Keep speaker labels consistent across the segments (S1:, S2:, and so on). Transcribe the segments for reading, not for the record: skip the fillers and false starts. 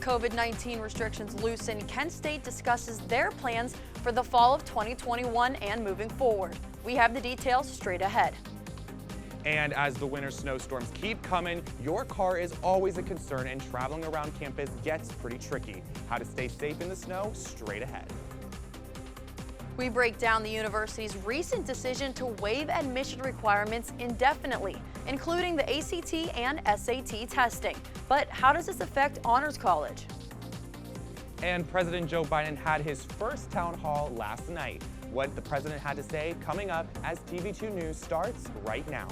S1: COVID-19 restrictions loosen, Kent State discusses their plans for the fall of 2021 and moving forward. We have the details straight ahead.
S2: And as the winter snowstorms keep coming, your car is always a concern and traveling around campus gets pretty tricky. How to stay safe in the snow, straight ahead.
S1: We break down the university's recent decision to waive admission requirements indefinitely, including the ACT and SAT testing. But how does this affect Honors College?
S2: And President Joe Biden had his first town hall last night. What the president had to say coming up as TV2 News starts right now.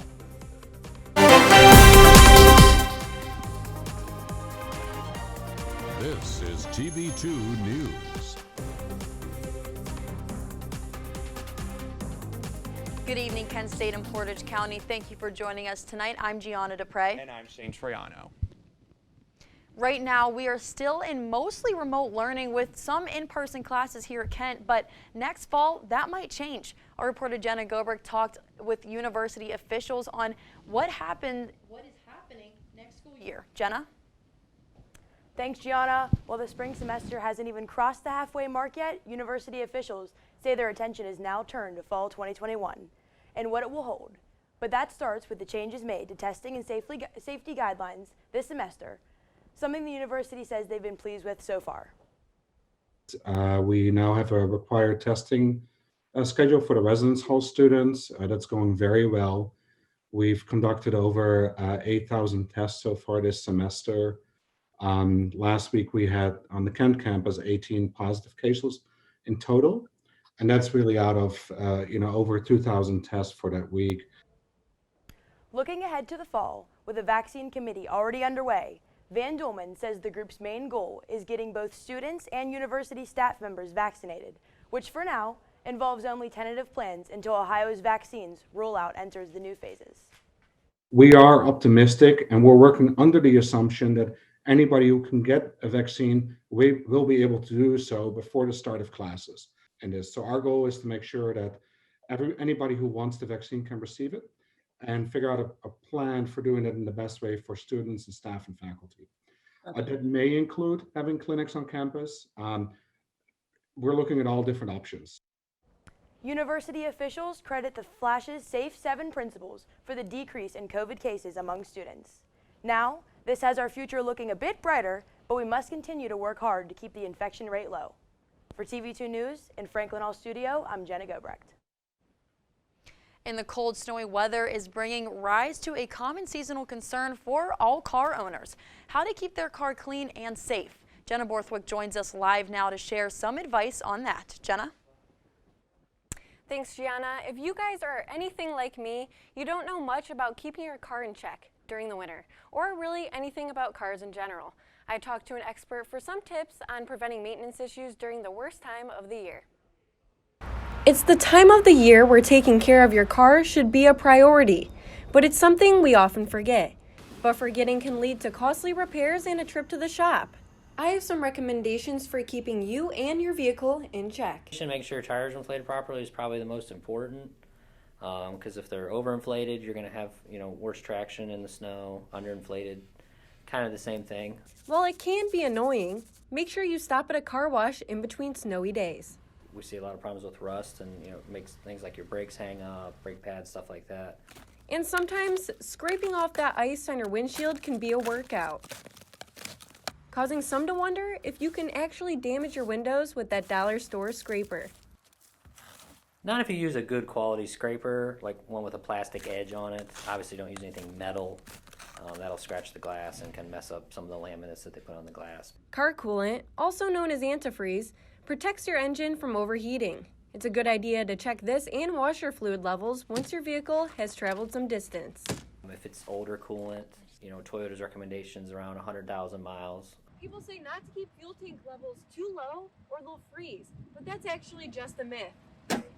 S3: This is TV2 News.
S1: Good evening, Kent State and Portage County. Thank you for joining us tonight. I'm Gianna DaPra.
S2: And I'm Troyano.
S1: Right now, we are still in mostly remote learning with some in-person classes here at Kent, but next fall, that might change. Our reporter Jenna Gobrecht talked with university officials on what is happening next school year. Jenna?
S4: Thanks, Gianna. While the spring semester hasn't even crossed the halfway mark yet, university officials say their attention is now turned to fall 2021 and what it will hold. But that starts with the changes made to testing and safety guidelines this semester, something the university says they've been pleased with so far.
S5: We now have a required testing schedule for the residence hall students. That's going very well. We've conducted over 8,000 tests so far this semester. Last week we had on the Kent campus 18 positive cases in total, and that's really out of over 2,000 tests for that week.
S4: Looking ahead to the fall, with a vaccine committee already underway, Van Dolman says the group's main goal is getting both students and university staff members vaccinated, which for now involves only tentative plans until Ohio's vaccines rollout enters the new phases.
S5: We are optimistic, and we're working under the assumption that anybody who can get a vaccine will be able to do so before the start of classes. So our goal is to make sure that anybody who wants the vaccine can receive it and figure out a plan for doing it in the best way for students and staff and faculty. That may include having clinics on campus. We're looking at all different options.
S4: University officials credit the Flash's Safe 7 principles for the decrease in COVID cases among students. Now, this has our future looking a bit brighter, but we must continue to work hard to keep the infection rate low. For TV2 News in Franklin Hall Studio, I'm Jenna Gobrecht.
S1: And the cold, snowy weather is bringing rise to a common seasonal concern for all car owners: how to keep their car clean and safe. Jenna Borthwick joins us live now to share some advice on that. Jenna?
S6: Thanks, Gianna. If you guys are anything like me, you don't know much about keeping your car in check during the winter, or really anything about cars in general. I talked to an expert for some tips on preventing maintenance issues during the worst time of the year.
S7: It's the time of the year where taking care of your car should be a priority, but it's something we often forget. But forgetting can lead to costly repairs and a trip to the shop. I have some recommendations for keeping you and your vehicle in check.
S8: You should make sure your tires are inflated properly is probably the most important, because if they're overinflated, you're going to have worse traction in the snow. Underinflated, kind of the same thing.
S7: While it can be annoying, make sure you stop at a car wash in between snowy days.
S8: We see a lot of problems with rust, and it makes things like your brakes hang up, brake pads, stuff like that.
S7: And sometimes scraping off that ice on your windshield can be a workout, causing some to wonder if you can actually damage your windows with that dollar store scraper.
S8: Not if you use a good quality scraper, like one with a plastic edge on it. Obviously don't use anything metal. That'll scratch the glass and can mess up some of the laminates that they put on the glass.
S7: Car coolant, also known as antifreeze, protects your engine from overheating. It's a good idea to check this and washer fluid levels once your vehicle has traveled some distance.
S8: If it's older coolant, Toyota's recommendations around 100,000 miles.
S7: People say not to keep fuel tank levels too low or they'll freeze, but that's actually just a myth.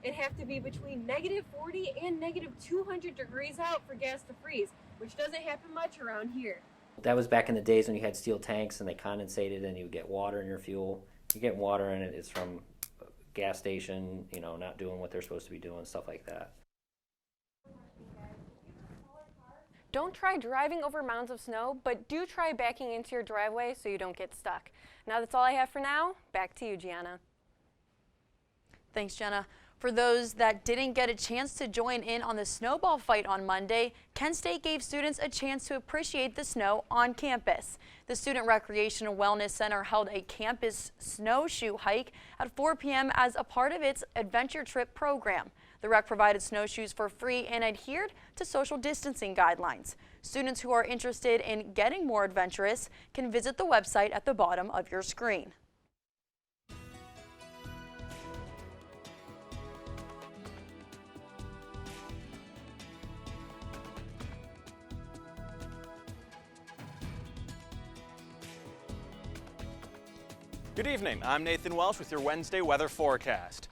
S7: It'd have to be between -40 and -200 degrees out for gas to freeze, which doesn't happen much around here.
S8: That was back in the days when you had steel tanks and they condensated and you would get water in your fuel. You get water in it, it's from a gas station, not doing what they're supposed to be doing, stuff like that.
S6: Don't try driving over mounds of snow, but do try backing into your driveway so you don't get stuck. Now that's all I have for now. Back to you, Gianna.
S1: Thanks, Jenna. For those that didn't get a chance to join in on the snowball fight on Monday, Kent State gave students a chance to appreciate the snow on campus. The Student Recreation and Wellness Center held a campus snowshoe hike at 4 p.m. as a part of its adventure trip program. The rec provided snowshoes for free and adhered to social distancing guidelines. Students who are interested in getting more adventurous can visit the website at the bottom of your screen.
S9: Good evening, I'm Nathan Welsh with your Wednesday weather forecast.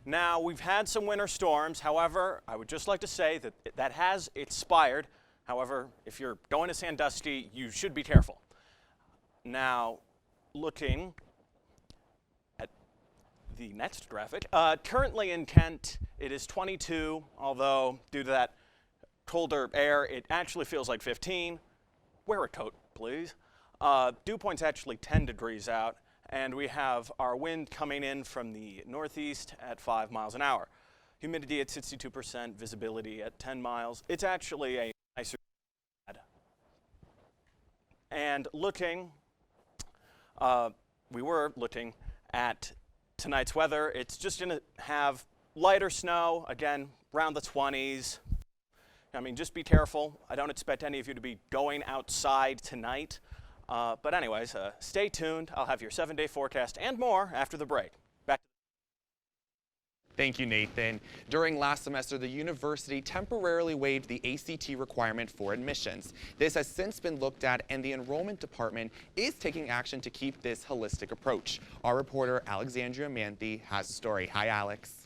S9: Now, we've had some winter storms, however, I would just like to say that that has expired. However, if you're going to Sandusky, you should be careful. Now, looking at the next graphic, currently in Kent, it is 22, although due to that colder air, it actually feels like 15. Wear a coat, please. Dew point's actually 10 degrees out. And we have our wind coming in from the northeast at 5 miles an hour. Humidity at 62%, visibility at 10 miles. It's actually a nicer day. And looking, we were looking at tonight's weather. It's just going to have lighter snow, again, around the 20s. I mean, just be careful. I don't expect any of you to be going outside tonight. But anyways, stay tuned. I'll have your 7-day forecast and more after the break. Back.
S2: Thank you, Nathan. During last semester, the university temporarily waived the ACT requirement for admissions. This has since been looked at, and the enrollment department is taking action to keep this holistic approach. Our reporter, Alexandria Manthe, has a story. Hi, Alex.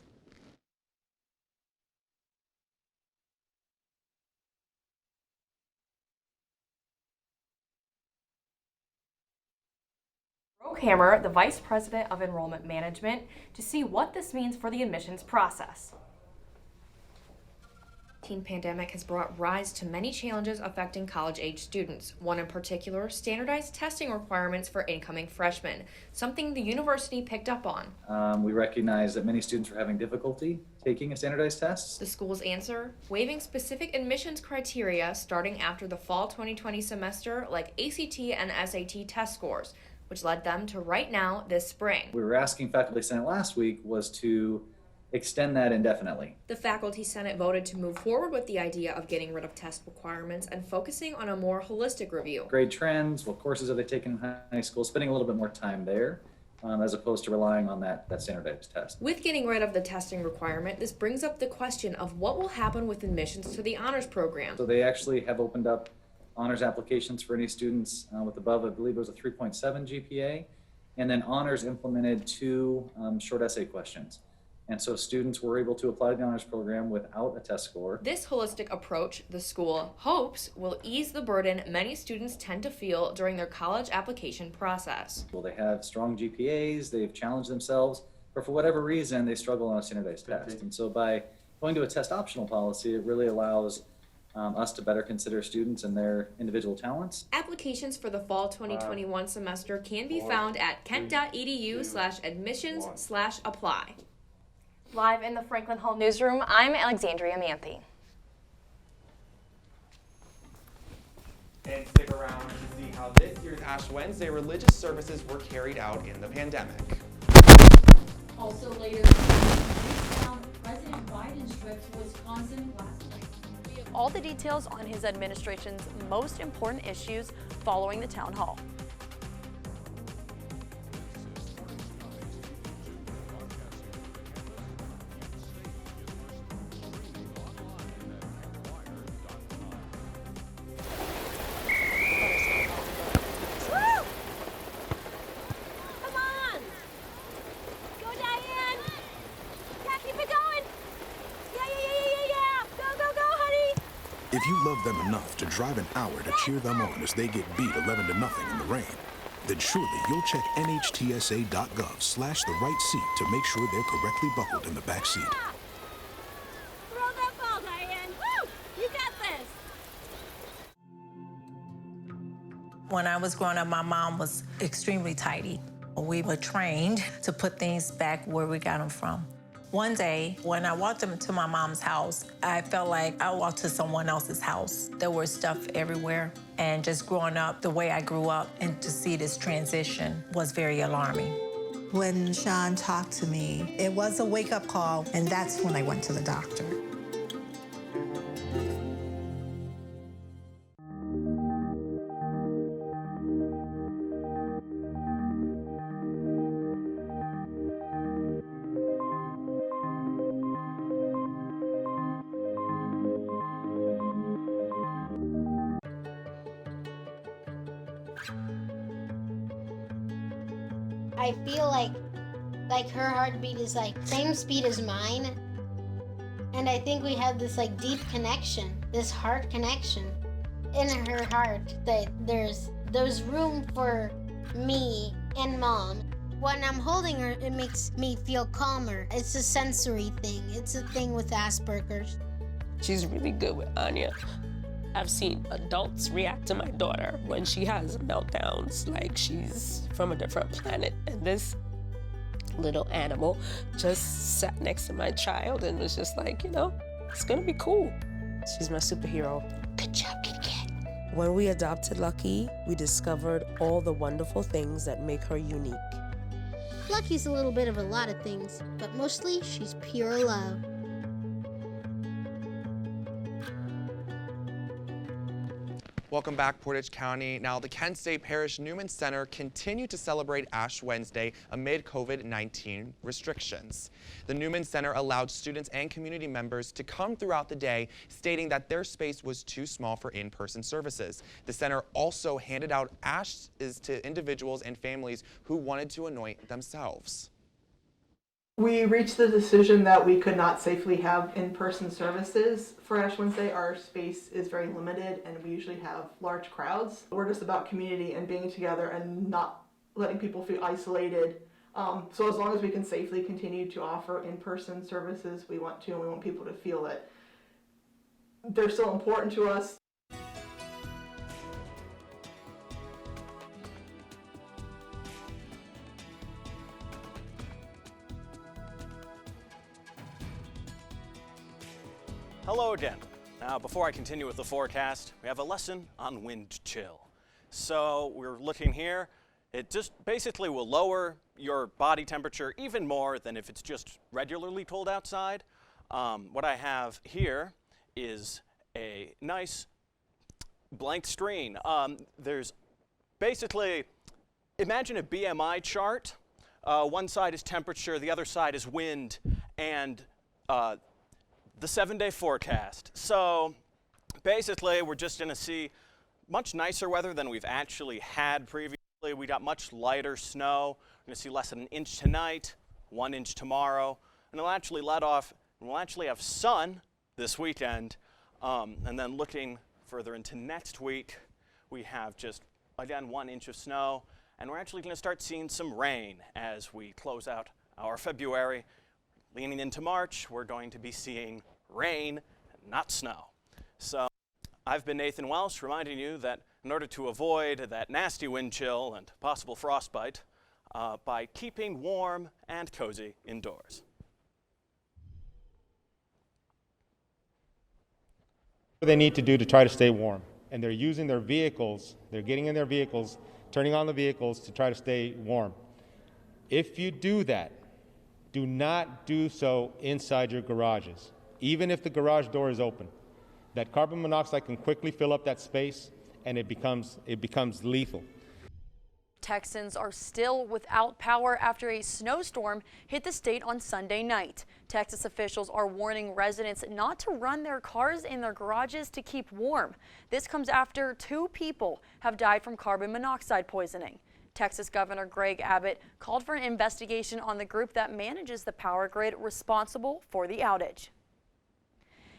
S10: Hammer, the Vice President of Enrollment Management, to see what this means for the admissions process.
S11: The COVID-19 pandemic has brought rise to many challenges affecting college-age students. One in particular, standardized testing requirements for incoming freshmen, something the university picked up on.
S12: We recognize that many students were having difficulty taking a standardized test.
S11: The school's answer, waiving specific admissions criteria starting after the fall 2020 semester, like ACT and SAT test scores, which led them to right now this spring.
S12: We were asking Faculty Senate last week was to extend that indefinitely.
S11: The Faculty Senate voted to move forward with the idea of getting rid of test requirements and focusing on a more holistic review.
S12: Grade trends, what courses have they taken in high school, spending a little bit more time there as opposed to relying on that standardized test.
S11: With getting rid of the testing requirement, this brings up the question of what will happen with admissions to the honors program.
S12: So they actually have opened up honors applications for any students with above, I believe it was a 3.7 GPA, and then honors implemented 2 short essay questions. And so students were able to apply to the honors program without a test score.
S11: This holistic approach, the school hopes, will ease the burden many students tend to feel during their college application process.
S12: Well, they have strong GPAs, they've challenged themselves, but for whatever reason, they struggle on a standardized test. And so by going to a test optional policy, it really allows us to better consider students and their individual talents.
S11: Applications for the fall 2021 semester can be found at kent.edu/admissions/apply.
S10: Live in the Franklin Hall newsroom, I'm Alexandria Manthe.
S2: And stick around to see how this year's Ash Wednesday religious services were carried out in the pandemic.
S13: Also later, President Biden's trip to Wisconsin last night.
S1: We have all the details on his administration's most important issues following the town hall.
S14: If you love them enough to drive an hour to cheer them on as they get beat 11-0 in the rain, then surely you'll check NHTSA.gov/the right seat to make sure they're correctly buckled in the back seat.
S13: Throw that ball, Diane. Woo! You got this.
S15: When I was growing up, my mom was extremely tidy. We were trained to put things back where we got them from. One day, when I walked into my mom's house, I felt like I walked to someone else's house. There was stuff everywhere, and just growing up the way I grew up and to see this transition was very alarming.
S16: When Sean talked to me, it was a wake-up call, and that's when I went to the doctor.
S17: I feel like her heartbeat is like same speed as mine. And I think we have this like deep connection, this heart connection in her heart, that there's room for me and Mom. When I'm holding her, it makes me feel calmer. It's a sensory thing. It's a thing with Asperger's.
S18: She's really good with Anya. I've seen adults react to my daughter when she has meltdowns, like she's from a different planet. And this little animal just sat next to my child and was just like, you know, it's gonna be cool. She's my superhero. Good job, Kitty Cat. When we adopted Lucky, we discovered all the wonderful things that make her unique.
S17: Lucky's a little bit of a lot of things, but mostly she's pure love.
S2: Welcome back, Portage County. Now, the Kent State Parish Newman Center continued to celebrate Ash Wednesday amid COVID-19 restrictions. The Newman Center allowed students and community members to come throughout the day, stating that their space was too small for in-person services. The center also handed out ashes to individuals and families who wanted to anoint themselves.
S19: We reached the decision that we could not safely have in-person services for Ash Wednesday. Our space is very limited and we usually have large crowds. We're just about community and being together and not letting people feel isolated. So as long as we can safely continue to offer in-person services, we want to, and we want people to feel that they're still important to us.
S9: Hello again. Now, before I continue with the forecast, we have a lesson on wind chill. So we're looking here. It just basically will lower your body temperature even more than if it's just regularly cold outside. What I have here is a nice blank screen. There's basically, imagine a BMI chart. One side is temperature, the other side is wind, and the 7-day forecast. So basically, we're just going to see much nicer weather than we've actually had previously. We got much lighter snow. We're going to see less than an inch tonight, 1 inch tomorrow, and it'll actually let off. We'll actually have sun this weekend, and then looking further into next week, we have just again 1 inch of snow, and we're actually going to start seeing some rain as we close out our February. Leaning into March, we're going to be seeing rain, not snow. So I've been Nathan Welsh, reminding you that in order to avoid that nasty wind chill and possible frostbite, by keeping warm and cozy indoors.
S20: What they need to do to try to stay warm, and they're using their vehicles, they're getting in their vehicles, turning on the vehicles to try to stay warm. If you do that, do not do so inside your garages, even if the garage door is open. That carbon monoxide can quickly fill up that space, and it becomes lethal.
S1: Texans are still without power after a snowstorm hit the state on Sunday night. Texas officials are warning residents not to run their cars in their garages to keep warm. This comes after 2 people have died from carbon monoxide poisoning. Texas Governor Greg Abbott called for an investigation on the group that manages the power grid responsible for the outage.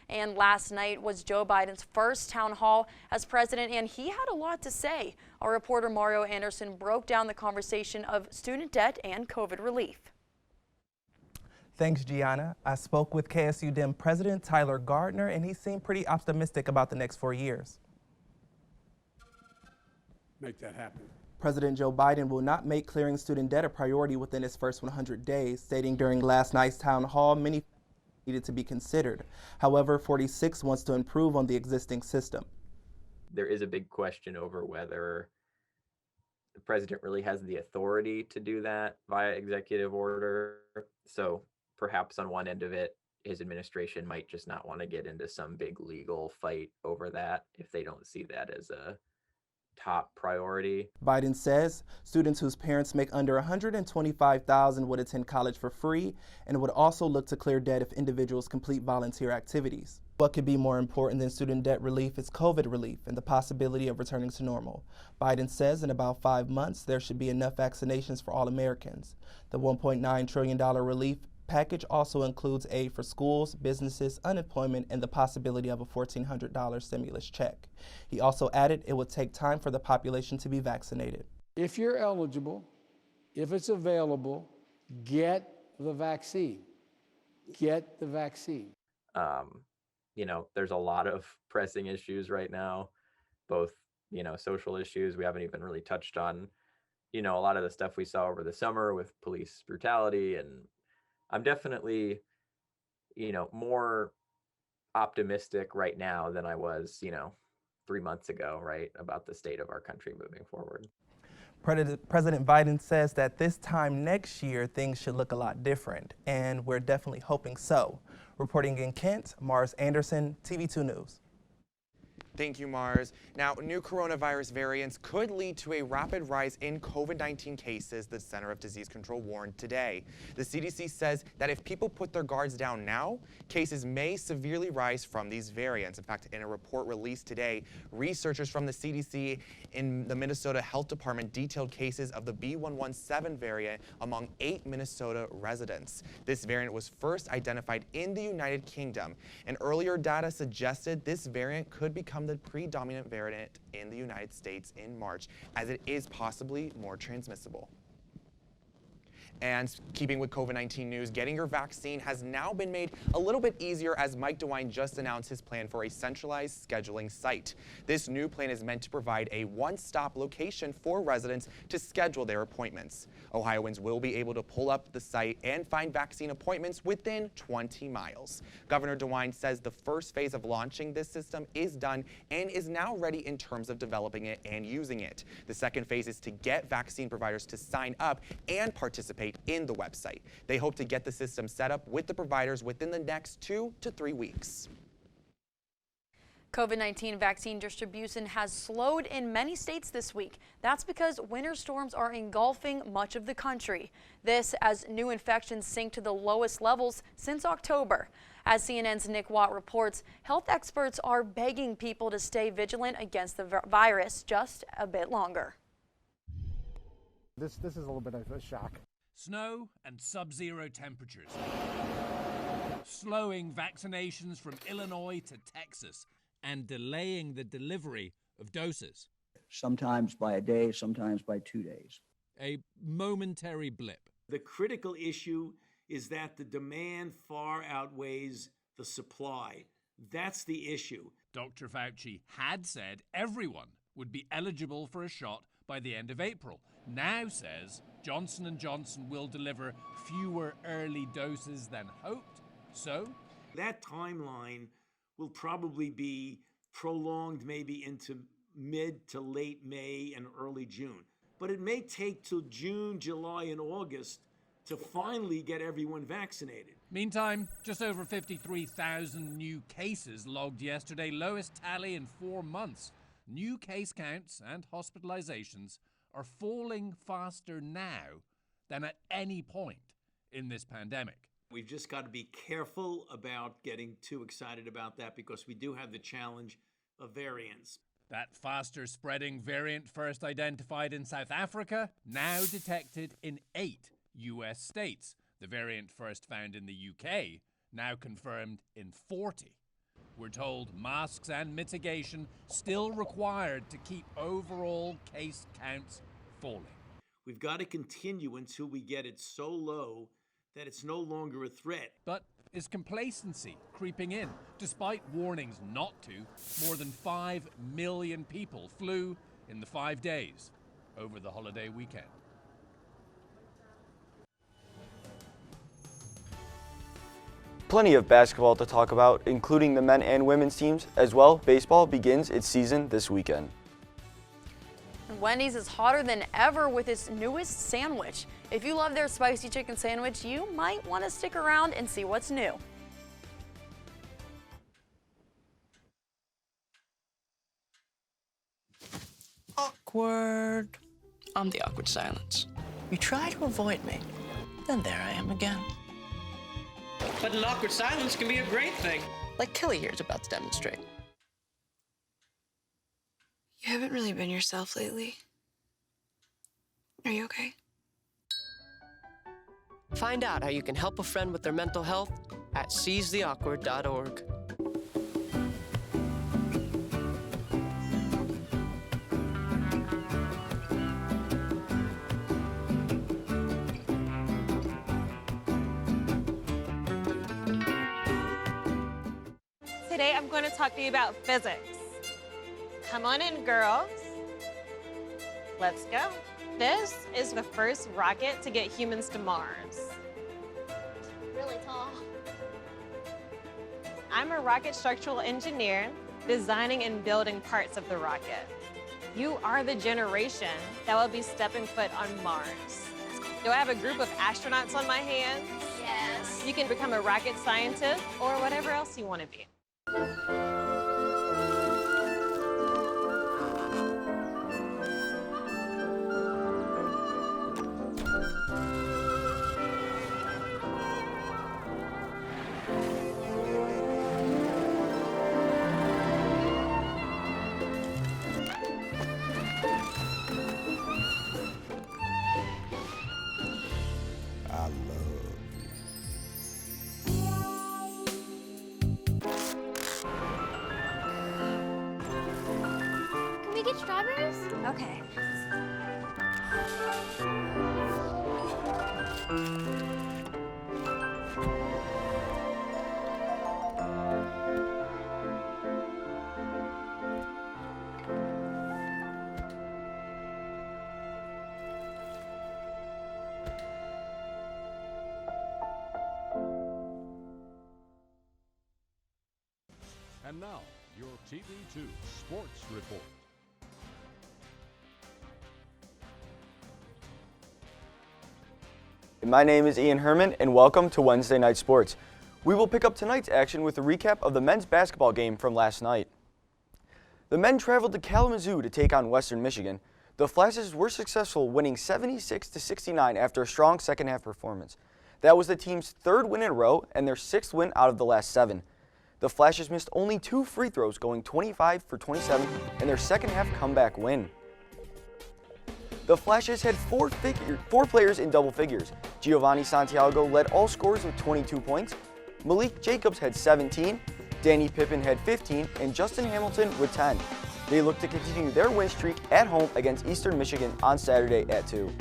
S1: And last night was Joe Biden's first town hall as president, and he had a lot to say. Our reporter Mario Anderson broke down the conversation of student debt and COVID relief.
S21: Thanks, Gianna. I spoke with KSU Dem President Tyler Gardner, and he seemed pretty optimistic about the next 4 years.
S3: make that happen.
S21: President Joe Biden will not make clearing student debt a priority within his first 100 days, stating during last night's town hall many needed to be considered. However, 46 wants to improve on the existing system.
S22: There is a big question over whether the president really has the authority to do that via executive order. So perhaps on one end of it, his administration might just not want to get into some big legal fight over that if they don't see that as a top priority.
S21: Biden says students whose parents make under $125,000 would attend college for free and would also look to clear debt if individuals complete volunteer activities. What could be more important than student debt relief is COVID relief and the possibility of returning to normal. Biden says in about 5 months there should be enough vaccinations for all Americans. The $1.9 trillion relief package also includes aid for schools, businesses, unemployment, and the possibility of a $1,400 stimulus check. He also added it would take time for the population to be vaccinated.
S3: If you're eligible, if it's available, get the vaccine. Get the vaccine.
S22: You know, there's a lot of pressing issues right now, both, you know, social issues. We haven't even really touched on, you know, a lot of the stuff we saw over the summer with police brutality. And I'm definitely, you know, more optimistic right now than I was, you know, 3 months ago, right, about the state of our country moving forward.
S21: President Biden says that this time next year, things should look a lot different, and we're definitely hoping so. Reporting in Kent, Mars Anderson, TV2 News.
S2: Thank you, Mars. Now, new coronavirus variants could lead to a rapid rise in COVID-19 cases, the Center of Disease Control warned today. The CDC says that if people put their guards down now, cases may severely rise from these variants. In fact, in a report released today, researchers from the CDC in the Minnesota Health Department detailed cases of the B117 variant among 8 Minnesota residents. This variant was first identified in the United Kingdom, and earlier data suggested this variant could become the predominant variant in the United States in March, as it is possibly more transmissible. And keeping with COVID-19 news, getting your vaccine has now been made a little bit easier as Mike DeWine just announced his plan for a centralized scheduling site. This new plan is meant to provide a one-stop location for residents to schedule their appointments. Ohioans will be able to pull up the site and find vaccine appointments within 20 miles. Governor DeWine says the first phase of launching this system is done and is now ready in terms of developing it and using it. The second phase is to get vaccine providers to sign up and participate in the website. They hope to get the system set up with the providers within the next 2 to 3 weeks.
S1: COVID-19 vaccine distribution has slowed in many states this week. That's because winter storms are engulfing much of the country. This as new infections sink to the lowest levels since October. As CNN's Nick Watt reports, health experts are begging people to stay vigilant against the virus just a bit longer.
S23: This is a little bit of a shock.
S24: Snow and sub-zero temperatures. Slowing vaccinations from Illinois to Texas and delaying the delivery of doses.
S25: Sometimes by a day, sometimes by 2 days.
S24: A momentary blip.
S26: The critical issue is that the demand far outweighs the supply. That's the issue.
S24: Dr. Fauci had said everyone would be eligible for a shot by the end of April. Now says Johnson & Johnson will deliver fewer early doses than hoped. So
S26: that timeline will probably be prolonged maybe into mid to late May and early June. But it may take till June, July, and August to finally get everyone vaccinated.
S24: Meantime, just over 53,000 new cases logged yesterday, lowest tally in 4 months. New case counts and hospitalizations are falling faster now than at any point in this pandemic.
S26: We've just got to be careful about getting too excited about that because we do have the challenge of variants.
S24: That faster spreading variant first identified in South Africa, now detected in 8 US states. The variant first found in the UK, now confirmed in 40. We're told masks and mitigation still required to keep overall case counts falling.
S26: We've got to continue until we get it so low that it's no longer a threat.
S24: But is complacency creeping in? Despite warnings not to, more than 5 million people flew in the 5 days over the holiday weekend.
S4: Plenty of basketball to talk about, including the men and women's teams. As well, baseball begins its season this weekend.
S1: Wendy's is hotter than ever with its newest sandwich. If you love their spicy chicken sandwich, you might want to stick around and see what's new.
S5: Awkward. I'm the awkward silence. You try to avoid me, then there I am again.
S6: But an awkward silence can be a great thing.
S5: Like Kelly here is about to demonstrate.
S7: You haven't really been yourself lately. Are you okay?
S5: Find out how you can help a friend with their mental health at seizetheawkward.org.
S8: Today I'm going to talk to you about physics. Come on in, girls. Let's go. This is the first rocket to get humans to Mars.
S17: Really tall.
S8: I'm a rocket structural engineer, designing and building parts of the rocket. You are the generation that will be stepping foot on Mars. Do I have a group of astronauts on my hands?
S17: Yes.
S8: You can become a rocket scientist or whatever else you want to be.
S17: Can we get strawberries?
S8: Okay.
S24: And now, your TV2 Sports Report.
S4: My name is Ian Herrmann, and welcome to Wednesday Night Sports. We will pick up tonight's action with a recap of the men's basketball game from last night. The men traveled to Kalamazoo to take on Western Michigan. The Flashes were successful, winning 76-69 after a strong second-half performance. That was the team's third win in a row and their sixth win out of the last 7. The Flashes missed only 2 free throws, going 25 for 27 in their second-half comeback win. The Flashes had 4 players in double figures. Giovanni Santiago led all scorers with 22 points. Malik Jacobs had 17, Danny Pippen had 15, and Justin Hamilton with 10. They look to continue their win streak at home against Eastern Michigan on Saturday at 2.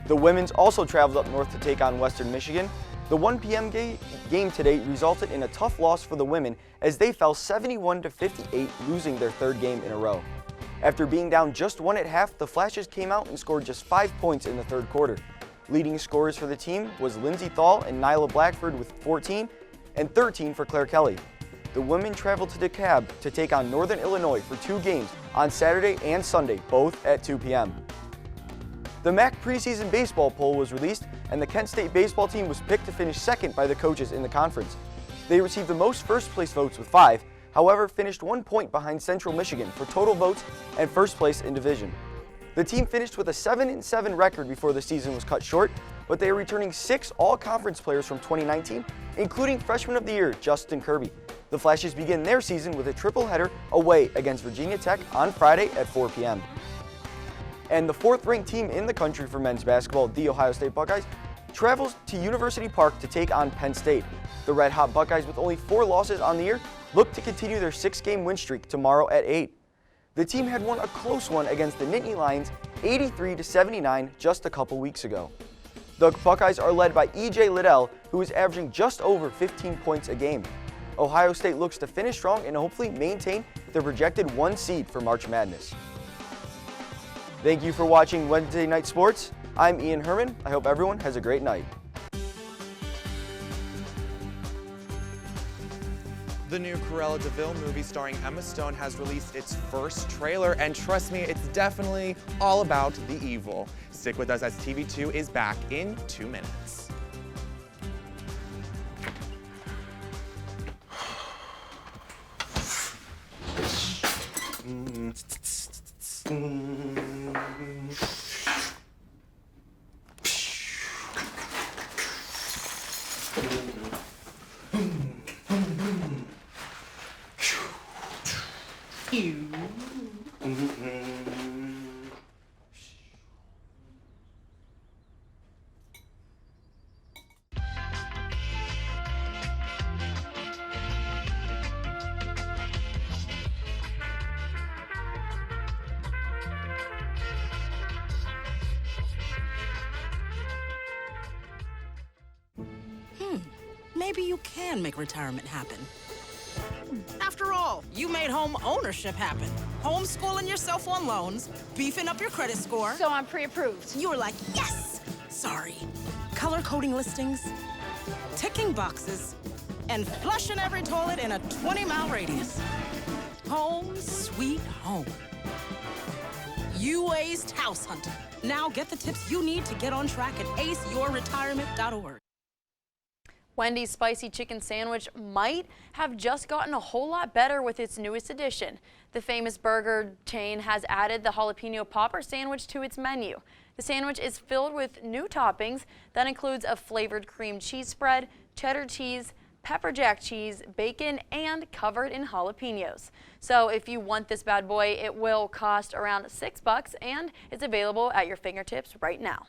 S4: The women's also traveled up north to take on Western Michigan. The 1 p.m. game today resulted in a tough loss for the women as they fell 71-58, losing their 3rd game in a row. After being down just 1 at half, the Flashes came out and scored just 5 points in the 3rd quarter. Leading scorers for the team was Lindsey Thal and Nyla Blackford with 14 and 13 for Claire Kelly. The women traveled to DeKalb to take on Northern Illinois for 2 games on Saturday and Sunday, both at 2 p.m. The MAC preseason baseball poll was released, and the Kent State baseball team was picked to finish second by the coaches in the conference. They received the most first-place votes with 5, however finished 1 point behind Central Michigan for total votes and first place in division. The team finished with a 7-7 record before the season was cut short, but they are returning 6 all-conference players from 2019, including Freshman of the Year Justin Kirby. The Flashes begin their season with a triple-header away against Virginia Tech on Friday at 4 p.m. And the 4th-ranked team in the country for men's basketball, the Ohio State Buckeyes, travels to University Park to take on Penn State. The Red-Hot Buckeyes, with only 4 losses on the year, look to continue their 6-game win streak tomorrow at 8. The team had won a close one against the Nittany Lions, 83-79, just a couple weeks ago. The Buckeyes are led by E.J. Liddell, who is averaging just over 15 points a game. Ohio State looks to finish strong and hopefully maintain the projected 1 seed for March Madness. Thank you for watching Wednesday Night Sports. I'm Ian Herrmann. I hope everyone has a great night.
S2: The new Cruella de Vil movie starring Emma Stone has released its first trailer, and trust me, it's definitely all about the evil. Stick with us as TV2 is back in 2 minutes.
S10: Maybe you can make retirement happen. After all, you made home ownership happen. Homeschooling yourself on loans, beefing up your credit score.
S11: So I'm pre-approved.
S10: You were like, yes! Sorry. Color coding listings, ticking boxes, and flushing every toilet in a 20-mile radius. Home sweet home. You aced house hunting. Now get the tips you need to get on track at aceyourretirement.org.
S1: Wendy's spicy chicken sandwich might have just gotten a whole lot better with its newest addition. The famous burger chain has added the jalapeno popper sandwich to its menu. The sandwich is filled with new toppings that includes a flavored cream cheese spread, cheddar cheese, pepper jack cheese, bacon, and covered in jalapenos. So if you want this bad boy, it will cost around $6 and it's available at your fingertips right now.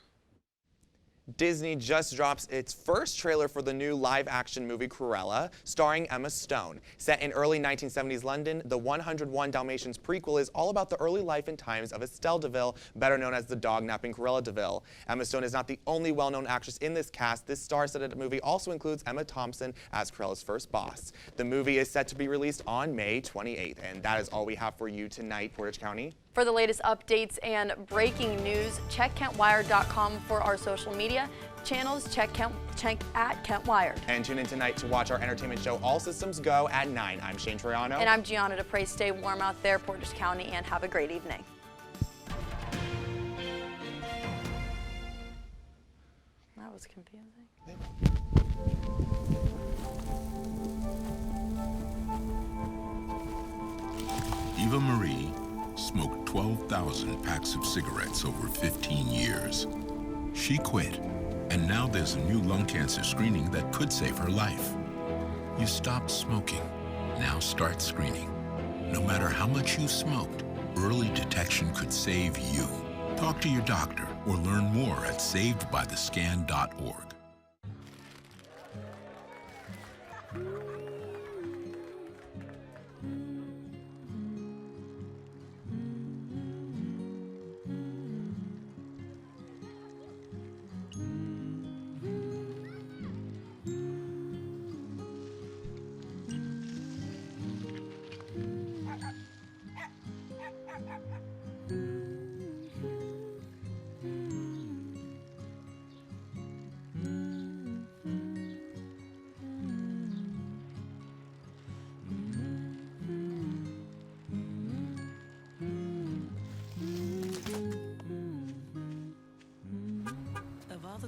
S2: Disney just drops its first trailer for the new live-action movie Cruella, starring Emma Stone. Set in early 1970s London, the 101 Dalmatians prequel is all about the early life and times of Estelle de Vil, better known as the dog-napping Cruella de Vil. Emma Stone is not the only well-known actress in this cast. This star-studded movie also includes Emma Thompson as Cruella's first boss. The movie is set to be released on May 28th, and that is all we have for you tonight, Portage County.
S1: For the latest updates and breaking news, check KentWired.com for our social media channels. Check at Kent Wired.
S2: And tune in tonight to watch our entertainment show All Systems Go at 9. I'm Shane Troyano.
S1: And I'm Gianna DaPra. Stay warm out there, Portage County, and have a great evening. That was confusing.
S12: Eva Marie smoked 12,000 packs of cigarettes over 15 years. She quit, and now there's a new lung cancer screening that could save her life. You stopped smoking. Now start screening. No matter how much you smoked, early detection could save you. Talk to your doctor or learn more at savedbythescan.org.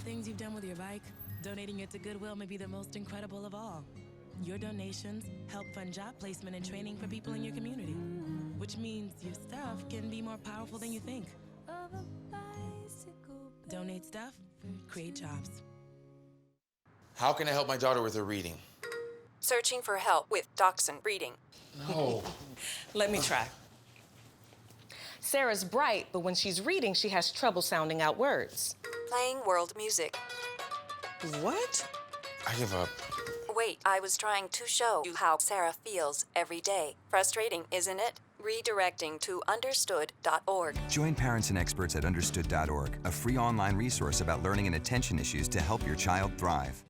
S10: Things you've done with your bike, donating it to Goodwill may be the most incredible of all. Your donations help fund job placement and training for people in your community, which means your stuff can be more powerful than you think. Donate stuff, create jobs.
S13: How can I help my daughter with her reading?
S14: Searching for help with Dachshund reading.
S13: No.
S23: Let me try. Sarah's bright, but when she's reading, she has trouble sounding out words.
S14: Playing world music.
S23: What?
S13: I give up.
S14: Wait, I was trying to show you how Sarah feels every day. Frustrating, isn't it? Redirecting to understood.org.
S27: Join parents and experts at understood.org, a free online resource about learning and attention issues to help your child thrive.